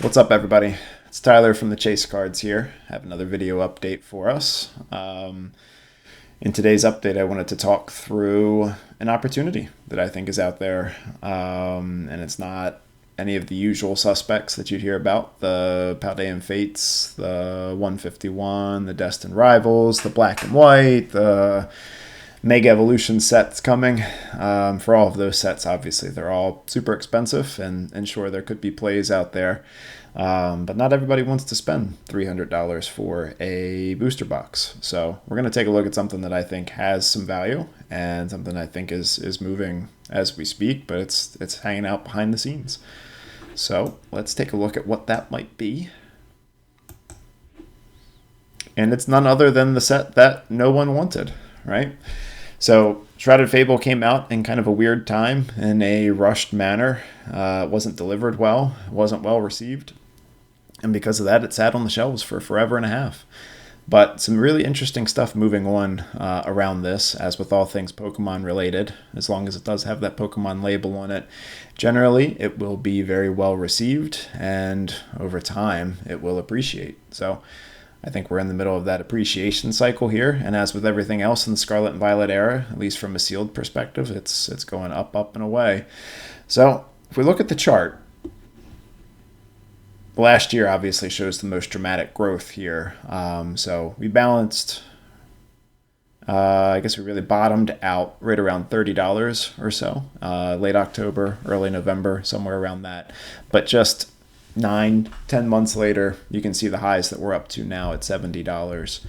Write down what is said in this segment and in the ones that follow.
What's up, everybody? It's Tyler from the Chase Cards here. I have another video update for us. In today's update, I wanted to talk through an opportunity that I think is out there, and it's not any of the usual suspects that you'd hear about: the Paldean Fates, the 151, the Destined Rivals, the Black and White, the Mega Evolution sets coming. For all of those sets, obviously, they're all super expensive, and sure, there could be plays out there. But not everybody wants to spend $300 for a booster box. So we're going to take a look at something that I think has some value and something I think is moving as we speak, but it's hanging out behind the scenes. So let's take a look at what that might be. And it's none other than the set that no one wanted, right? So Shrouded Fable came out in kind of a weird time, in a rushed manner. It wasn't delivered well, it wasn't well received. And because of that, it sat on the shelves for forever and a half. But some really interesting stuff moving on around this, as with all things Pokemon related. As long as it does have that Pokemon label on it, generally it will be very well received, and over time it will appreciate. So I think we're in the middle of that appreciation cycle here, and as with everything else in the Scarlet and Violet era, at least from a sealed perspective, it's going up, up, and away. So if we look at the chart, last year obviously shows the most dramatic growth here. So we balanced, I guess we really bottomed out right around $30 or so, late October, early November, somewhere around that. But just 9-10 months later, you can see the highs that we're up to now at $70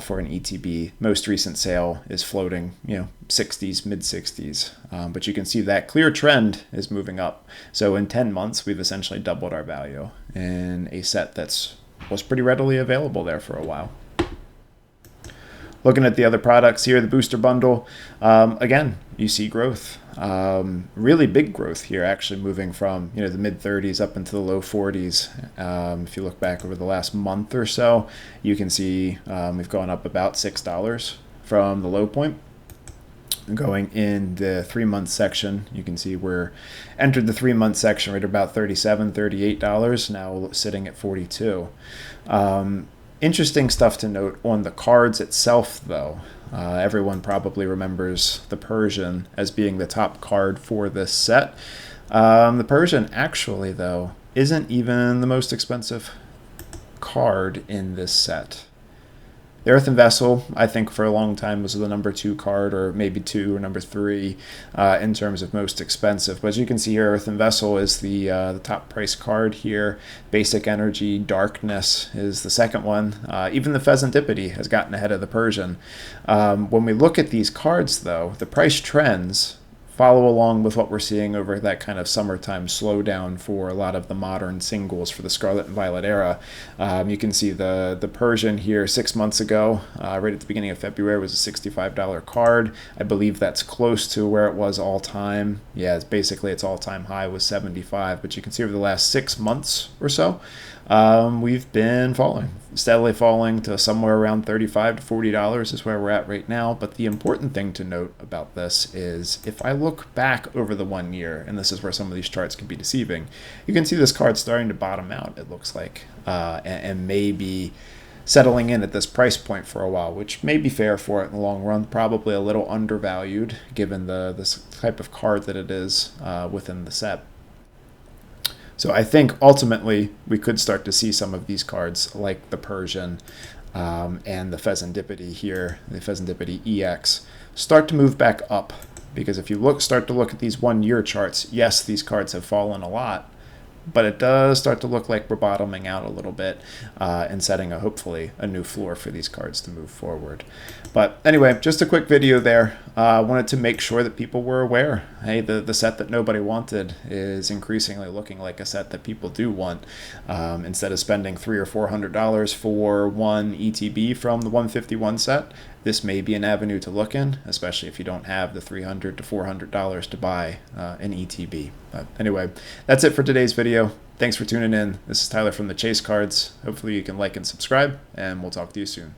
for an ETB. Most recent sale is floating, 60s, mid 60s. But you can see that clear trend is moving up. So in 10 months, we've essentially doubled our value in a set was pretty readily available there for a while. Looking at the other products here, the booster bundle, again, you see growth. Really big growth here, actually moving from the mid 30s up into the low 40s. If you look back over the last month or so, you can see we've gone up about $6 from the low point. Going in the 3-month section, you can see we're entered the 3-month section right about $37, $38, now sitting at $42. Interesting stuff to note on the cards itself, though. Everyone probably remembers the Persian as being the top card for this set. The Persian, actually, though, isn't even the most expensive card in this set. The Earthen Vessel, I think for a long time, was the number 2 card, or maybe 2 or number 3 in terms of most expensive. But as you can see here, Earthen Vessel is the top price card here. Basic Energy, Darkness is the second one. Even the Pheasantipede has gotten ahead of the Persian. When we look at these cards, though, the price trends follow along with what we're seeing over that kind of summertime slowdown for a lot of the modern singles for the Scarlet and Violet era. You can see the Persian here 6 months ago, right at the beginning of February, was a $65 card. I believe that's close to where it was all time. Yeah, its all-time high was $75, but you can see over the last 6 months or so, we've been steadily falling to somewhere around $35 to $40 is where we're at right now. But the important thing to note about this is if I look back over the 1 year, and this is where some of these charts can be deceiving, you can see this card starting to bottom out, it looks like, and maybe settling in at this price point for a while, which may be fair for it in the long run. Probably a little undervalued given this type of card that it is within the set. So I think ultimately we could start to see some of these cards like the Persian and the Pheasantipede here, the Pheasantipede EX, start to move back up. Because if you start to look at these 1-year charts, yes, these cards have fallen a lot, but it does start to look like we're bottoming out a little bit and setting hopefully a new floor for these cards to move forward. But anyway, just a quick video there. I wanted to make sure that people were aware. Hey, the set that nobody wanted is increasingly looking like a set that people do want. Instead of spending $300 or $400 for one ETB from the 151 set, this may be an avenue to look in, especially if you don't have the $300 to $400 to buy an ETB. But anyway, that's it for today's video. Thanks for tuning in. This is Tyler from the Chase Cards. Hopefully you can like and subscribe, and we'll talk to you soon.